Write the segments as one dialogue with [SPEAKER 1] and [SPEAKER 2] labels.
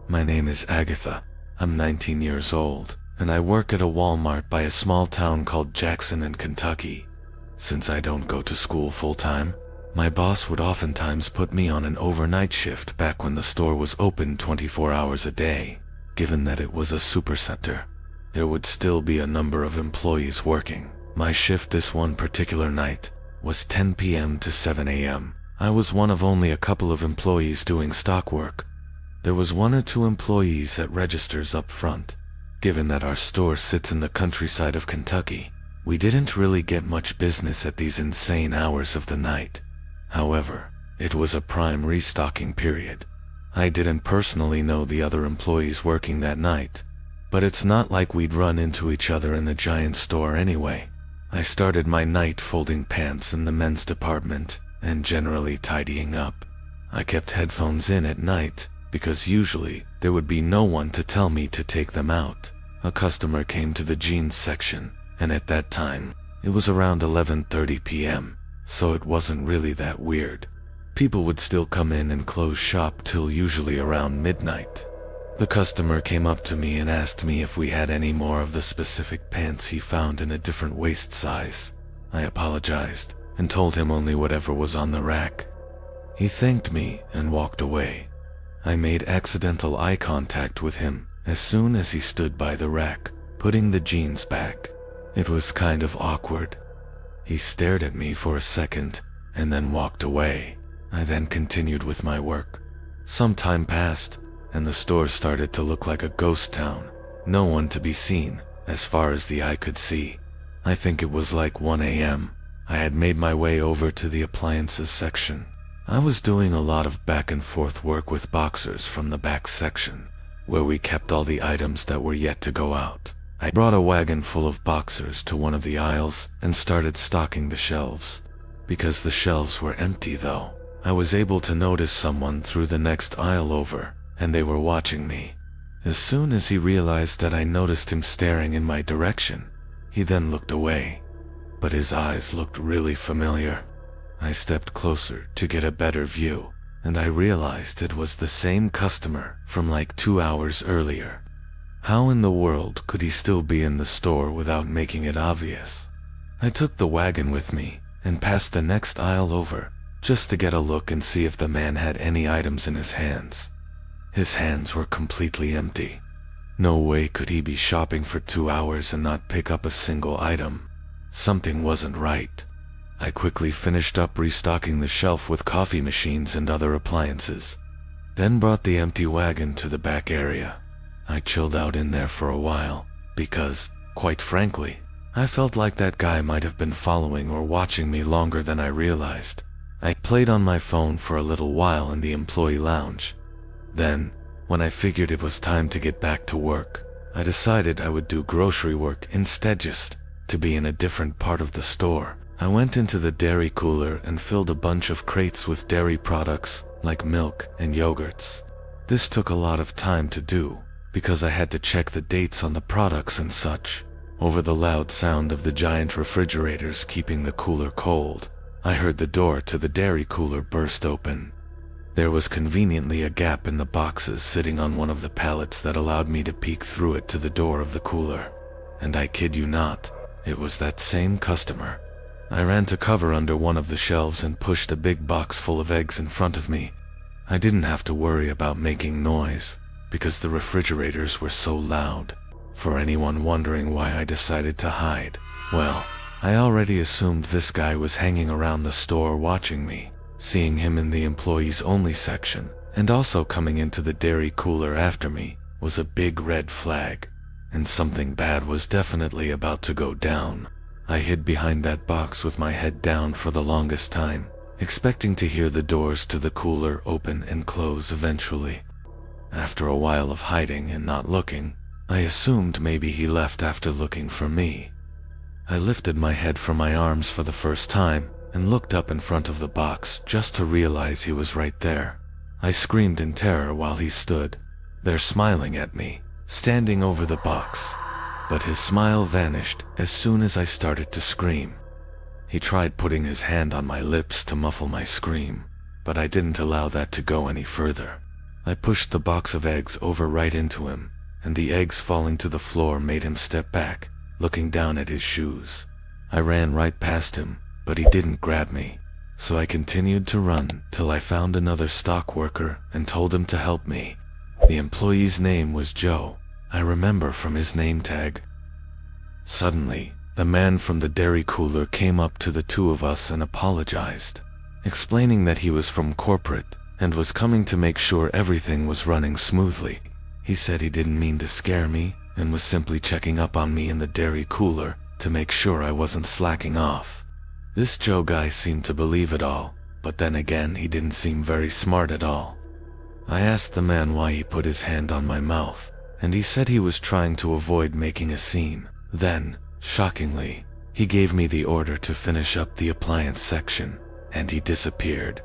[SPEAKER 1] My name is Agatha. I'm 19 years old, and I work at a Walmart by a small town called Jackson in Kentucky. Since I don't go to school full-time, my boss would oftentimes put me on an overnight shift back when the store was open 24 hours a day. Given that it was a supercenter, there would still be a number of employees working. My shift this one particular night was 10 p.m. to 7 a.m. I was one of only a couple of employees doing stock work. There was 1 or 2 employees at registers up front. Given that our store sits in the countryside of Kentucky, we didn't really get much business at these insane hours of the night. However, it was a prime restocking period. I didn't personally know the other employees working that night, but it's not like we'd run into each other in the giant store anyway. I started my night folding pants in the men's department and generally tidying up. I kept headphones in at night because usually there would be no one to tell me to take them out. A customer came to the jeans section, and at that time, it was around 11:30 p.m., so it wasn't really that weird. People would still come in and close shop till usually around midnight. The customer came up to me and asked me if we had any more of the specific pants he found in a different waist size. I apologized and told him only whatever was on the rack. He thanked me and walked away. I made accidental eye contact with him as soon as he stood by the rack, putting the jeans back. It was kind of awkward. He stared at me for a second and then walked away. I then continued with my work. Some time passed, and the store started to look like a ghost town. No one to be seen, as far as the eye could see. I think it was like 1 a.m. I had made my way over to the appliances section. I was doing a lot of back and forth work with boxers from the back section, where we kept all the items that were yet to go out. I brought a wagon full of boxers to one of the aisles and started stocking the shelves. Because the shelves were empty though, I was able to notice someone through the next aisle over, and they were watching me. As soon as he realized that I noticed him staring in my direction, he then looked away. But his eyes looked really familiar. I stepped closer to get a better view, and I realized it was the same customer from like 2 hours earlier. How in the world could he still be in the store without making it obvious? I took the wagon with me and passed the next aisle over, just to get a look and see if the man had any items in his hands. His hands were completely empty. No way could he be shopping for 2 hours and not pick up a single item. Something wasn't right. I quickly finished up restocking the shelf with coffee machines and other appliances, then brought the empty wagon to the back area. I chilled out in there for a while, because, quite frankly, I felt like that guy might have been following or watching me longer than I realized. I played on my phone for a little while in the employee lounge. Then, when I figured it was time to get back to work, I decided I would do grocery work instead, just to be in a different part of the store. I went into the dairy cooler and filled a bunch of crates with dairy products like milk and yogurts. This took a lot of time to do because I had to check the dates on the products and such. Over the loud sound of the giant refrigerators keeping the cooler cold, I heard the door to the dairy cooler burst open. There was conveniently a gap in the boxes sitting on one of the pallets that allowed me to peek through it to the door of the cooler. And I kid you not, it was that same customer. I ran to cover under one of the shelves and pushed a big box full of eggs in front of me. I didn't have to worry about making noise, because the refrigerators were so loud. For anyone wondering why I decided to hide, well, I already assumed this guy was hanging around the store watching me. Seeing him in the employees only section, and also coming into the dairy cooler after me, was a big red flag, and something bad was definitely about to go down. I hid behind that box with my head down for the longest time, expecting to hear the doors to the cooler open and close eventually. After a while of hiding and not looking, I assumed maybe he left after looking for me. I lifted my head from my arms for the first time and looked up in front of the box just to realize he was right there. I screamed in terror while he stood there smiling at me, standing over the box. But his smile vanished as soon as I started to scream. He tried putting his hand on my lips to muffle my scream, but I didn't allow that to go any further. I pushed the box of eggs over right into him, and the eggs falling to the floor made him step back, looking down at his shoes. I ran right past him, but he didn't grab me, so I continued to run till I found another stock worker and told him to help me. The employee's name was Joe. I remember from his name tag. Suddenly, the man from the dairy cooler came up to the two of us and apologized, explaining that he was from corporate and was coming to make sure everything was running smoothly. He said he didn't mean to scare me and was simply checking up on me in the dairy cooler to make sure I wasn't slacking off. This Joe guy seemed to believe it all, but then again he didn't seem very smart at all. I asked the man why he put his hand on my mouth, and he said he was trying to avoid making a scene. Then, shockingly, he gave me the order to finish up the appliance section, and he disappeared.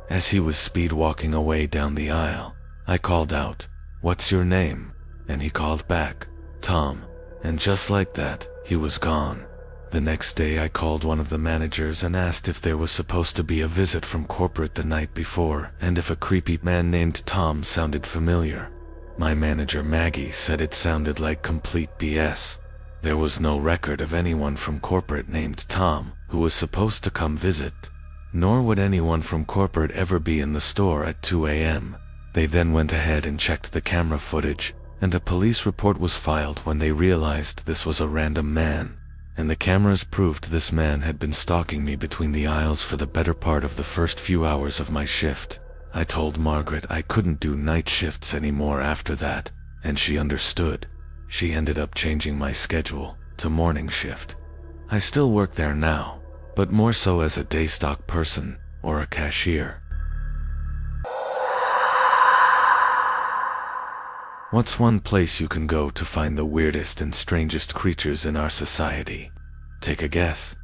[SPEAKER 1] As he was speed walking away down the aisle, I called out, "What's your name?" And he called back, "Tom." And just like that, he was gone. The next day I called one of the managers and asked if there was supposed to be a visit from corporate the night before and if a creepy man named Tom sounded familiar. My manager Maggie said it sounded like complete BS. There was no record of anyone from corporate named Tom who was supposed to come visit, nor would anyone from corporate ever be in the store at 2 a.m. They then went ahead and checked the camera footage, and a police report was filed when they realized this was a random man, and the cameras proved this man had been stalking me between the aisles for the better part of the first few hours of my shift. I told Margaret I couldn't do night shifts anymore after that, and she understood. She ended up changing my schedule to morning shift. I still work there now, but more so as a day stock person or a cashier. What's one place you can go to find the weirdest and strangest creatures in our society? Take a guess.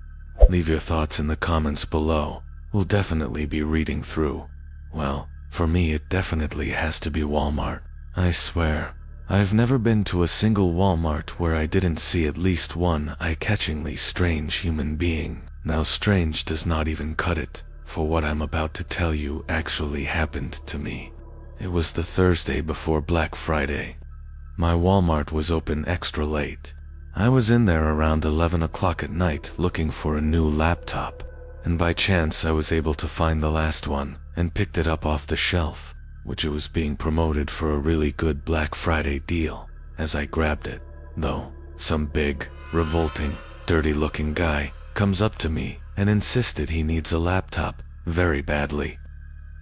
[SPEAKER 1] Leave your thoughts in the comments below. We'll definitely be reading through. Well, for me it definitely has to be Walmart. I swear, I've never been to a single Walmart where I didn't see at least one eye-catchingly strange human being. Now strange does not even cut it, for what I'm about to tell you actually happened to me. It was the Thursday before Black Friday. My Walmart was open extra late. I was in there around 11 o'clock at night looking for a new laptop, and by chance I was able to find the last one and picked it up off the shelf, which it was being promoted for a really good Black Friday deal. As I grabbed it, though, some big, revolting, dirty-looking guy comes up to me and insisted he needs a laptop very badly.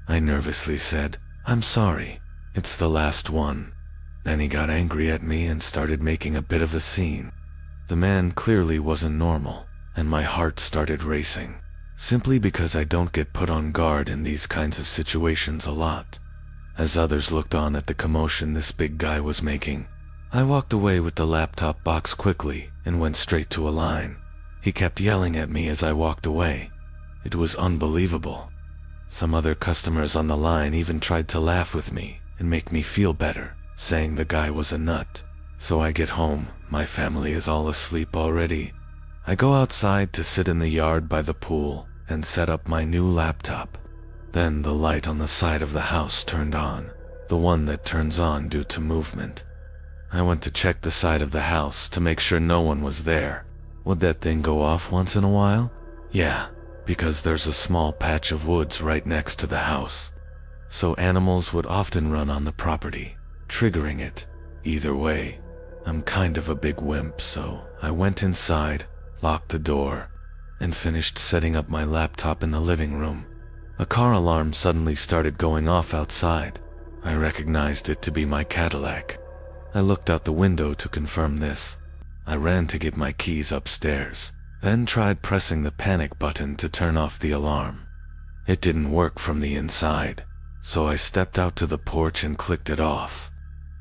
[SPEAKER 1] I nervously said, "I'm sorry, it's the last one." Then he got angry at me and started making a bit of a scene. The man clearly wasn't normal, and my heart started racing, simply because I don't get put on guard in these kinds of situations a lot. As others looked on at the commotion this big guy was making, I walked away with the laptop box quickly and went straight to a line. He kept yelling at me as I walked away. It was unbelievable. Some other customers on the line even tried to laugh with me and make me feel better, saying the guy was a nut. So I get home, my family is all asleep already. I go outside to sit in the yard by the pool and set up my new laptop. Then the light on the side of the house turned on, the one that turns on due to movement. I went to check the side of the house to make sure no one was there. Would that thing go off once in a while? Yeah, because there's a small patch of woods right next to the house, so animals would often run on the property, triggering it. Either way, I'm kind of a big wimp, so I went inside, locked the door, and finished setting up my laptop in the living room. A car alarm suddenly started going off outside. I recognized it to be my Cadillac. I looked out the window to confirm this. I ran to get my keys upstairs, then tried pressing the panic button to turn off the alarm. It didn't work from the inside, so I stepped out to the porch and clicked it off.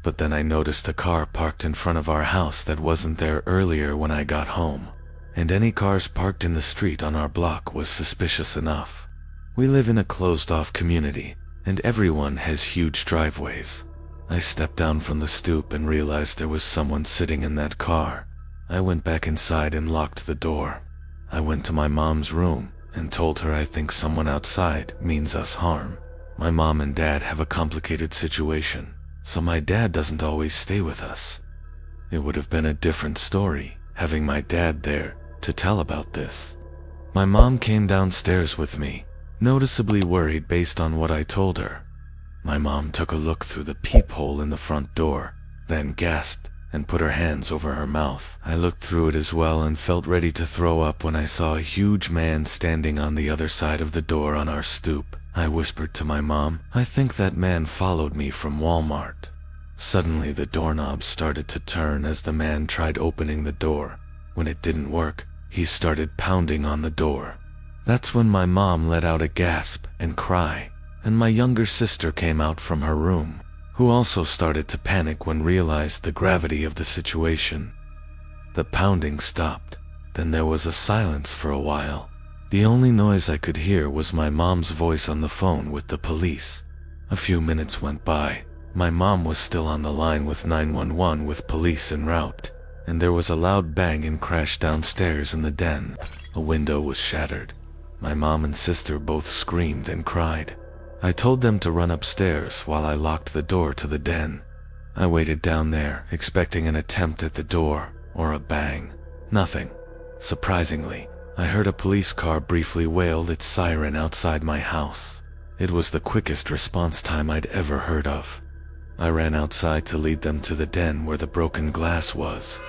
[SPEAKER 1] But then I noticed a car parked in front of our house that wasn't there earlier when I got home, and any cars parked in the street on our block was suspicious enough. We live in a closed-off community, and everyone has huge driveways. I stepped down from the stoop and realized there was someone sitting in that car. I went back inside and locked the door. I went to my mom's room and told her I think someone outside means us harm. My mom and dad have a complicated situation, so my dad doesn't always stay with us. It would have been a different story having my dad there to tell about this. My mom came downstairs with me, noticeably worried based on what I told her. My mom took a look through the peephole in the front door, then gasped and put her hands over her mouth. I looked through it as well and felt ready to throw up when I saw a huge man standing on the other side of the door on our stoop. I whispered to my mom, "I think that man followed me from Walmart." Suddenly the doorknob started to turn as the man tried opening the door. When it didn't work, he started pounding on the door. That's when my mom let out a gasp and cry, and my younger sister came out from her room, who also started to panic when realized the gravity of the situation. The pounding stopped. Then there was a silence for a while. The only noise I could hear was my mom's voice on the phone with the police. A few minutes went by. My mom was still on the line with 911 with police en route, and there was a loud bang and crash downstairs in the den. A window was shattered. My mom and sister both screamed and cried. I told them to run upstairs while I locked the door to the den. I waited down there, expecting an attempt at the door or a bang. Nothing. Surprisingly, I heard a police car briefly wail its siren outside my house. It was the quickest response time I'd ever heard of. I ran outside to lead them to the den where the broken glass was.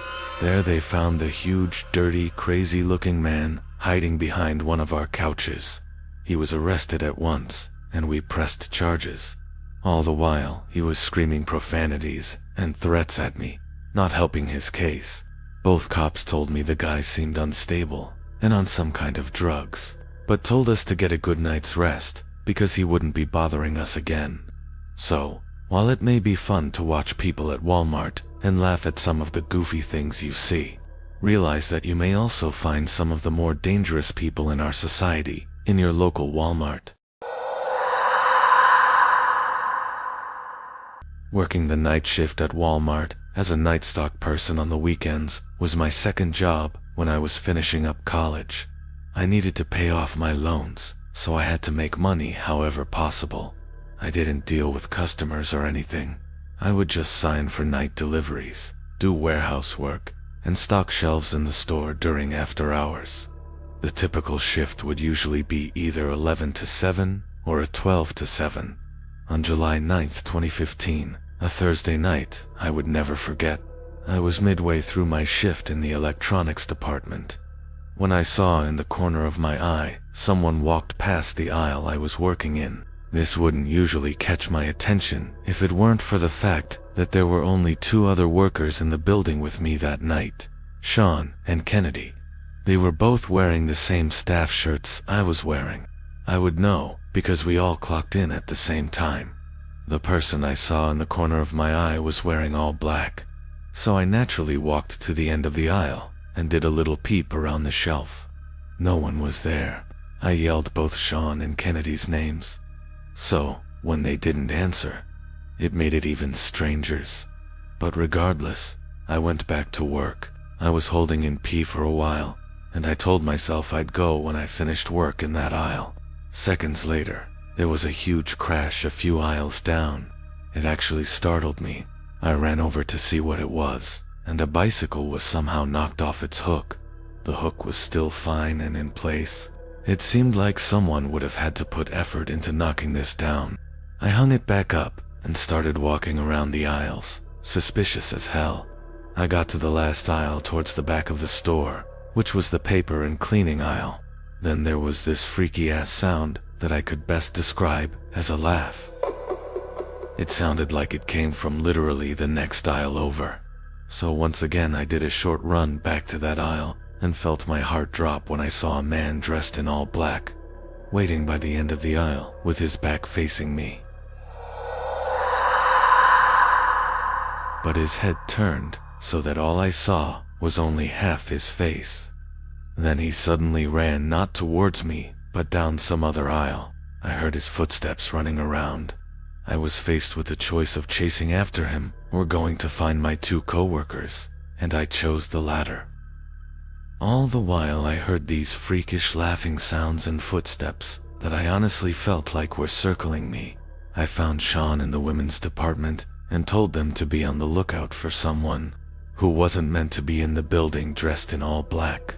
[SPEAKER 1] There they found the huge, dirty, crazy-looking man hiding behind one of our couches. He was arrested at once, and we pressed charges. All the while, he was screaming profanities and threats at me, not helping his case. Both cops told me the guy seemed unstable and on some kind of drugs, but told us to get a good night's rest because he wouldn't be bothering us again. So, while it may be fun to watch people at Walmart and laugh at some of the goofy things you see, realize that you may also find some of the more dangerous people in our society in your local Walmart. Working the night shift at Walmart as a night stock person on the weekends was my second job when I was finishing up college. I needed to pay off my loans, so I had to make money however possible. I didn't deal with customers or anything. I would just sign for night deliveries, do warehouse work, and stock shelves in the store during after hours. The typical shift would usually be either 11 to 7 or a 12 to 7. On July 9th, 2015, a Thursday night I would never forget, I was midway through my shift in the electronics department when I saw in the corner of my eye someone walked past the aisle I was working in. This wouldn't usually catch my attention if it weren't for the fact that there were only two other workers in the building with me that night, Sean and Kennedy. They were both wearing the same staff shirts I was wearing. I would know because we all clocked in at the same time. The person I saw in the corner of my eye was wearing all black, so I naturally walked to the end of the aisle and did a little peep around the shelf. No one was there. I yelled both Sean and Kennedy's names. So, when they didn't answer, it made it even strangers. But regardless, I went back to work. I was holding in pee for a while, and I told myself I'd go when I finished work in that aisle. Seconds later, there was a huge crash a few aisles down. It actually startled me. I ran over to see what it was, and a bicycle was somehow knocked off its hook. The hook was still fine and in place. It seemed like someone would have had to put effort into knocking this down. I hung it back up and started walking around the aisles, suspicious as hell. I got to the last aisle towards the back of the store, which was the paper and cleaning aisle. Then there was this freaky-ass sound that I could best describe as a laugh. It sounded like it came from literally the next aisle over. So once again I did a short run back to that aisle and felt my heart drop when I saw a man dressed in all black, waiting by the end of the aisle with his back facing me. But his head turned so that all I saw was only half his face. Then he suddenly ran not towards me, but down some other aisle. I heard his footsteps running around. I was faced with the choice of chasing after him or going to find my two coworkers, and I chose the latter. All the while I heard these freakish laughing sounds and footsteps that I honestly felt like were circling me. I found Sean in the women's department and told them to be on the lookout for someone who wasn't meant to be in the building dressed in all black.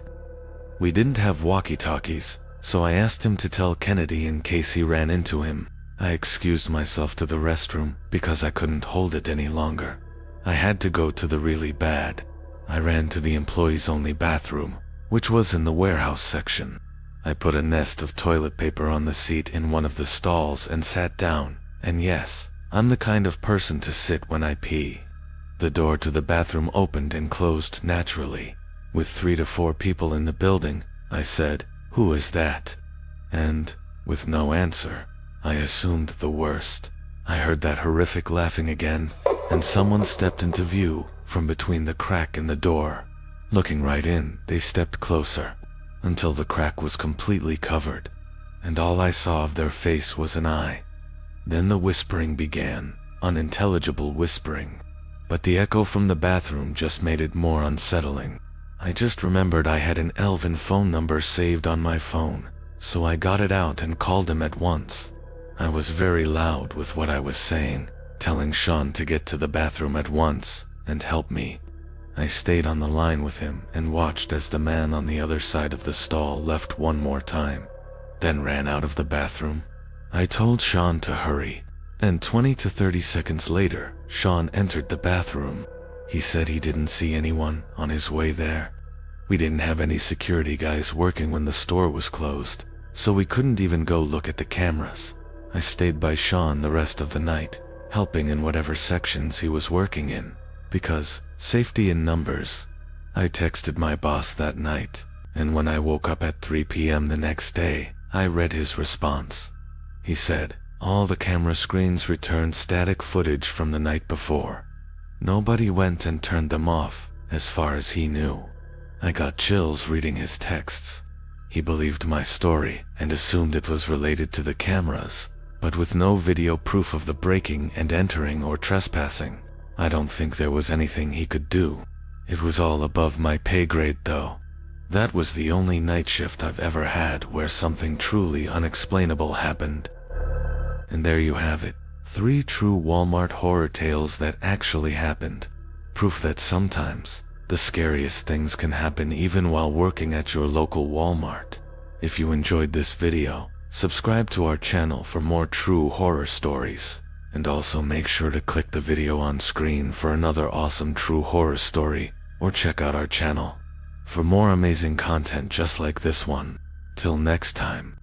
[SPEAKER 1] We didn't have walkie-talkies, so I asked him to tell Kennedy in case he ran into him. I excused myself to the restroom because I couldn't hold it any longer. I had to go to the really bad. I ran to the employees-only bathroom, which was in the warehouse section. I put a nest of toilet paper on the seat in one of the stalls and sat down, and yes, I'm the kind of person to sit when I pee. The door to the bathroom opened and closed naturally. With 3 to 4 people in the building, I said, "Who is that?" And, with no answer, I assumed the worst. I heard that horrific laughing again, and someone stepped into view from between the crack in the door. Looking right in, they stepped closer, until the crack was completely covered, and all I saw of their face was an eye. Then the whispering began, unintelligible whispering. But the echo from the bathroom just made it more unsettling. I just remembered I had an elven phone number saved on my phone, so I got it out and called him at once. I was very loud with what I was saying, telling Sean to get to the bathroom at once and help me. I stayed on the line with him and watched as the man on the other side of the stall left one more time, then ran out of the bathroom. I told Sean to hurry, and 20 to 30 seconds later, Sean entered the bathroom. He said he didn't see anyone on his way there. We didn't have any security guys working when the store was closed, so we couldn't even go look at the cameras. I stayed by Sean the rest of the night, helping in whatever sections he was working in, because safety in numbers. I texted my boss that night, and when I woke up at 3 p.m. the next day, I read his response. He said, all the camera screens returned static footage from the night before. Nobody went and turned them off, as far as he knew. I got chills reading his texts. He believed my story and assumed it was related to the cameras, but with no video proof of the breaking and entering or trespassing, I don't think there was anything he could do. It was all above my pay grade though. That was the only night shift I've ever had where something truly unexplainable happened. And there you have it. 3 true Walmart horror tales that actually happened. Proof that sometimes the scariest things can happen even while working at your local Walmart. If you enjoyed this video, subscribe to our channel for more true horror stories. And also make sure to click the video on screen for another awesome true horror story, or check out our channel for more amazing content just like this one. Till next time.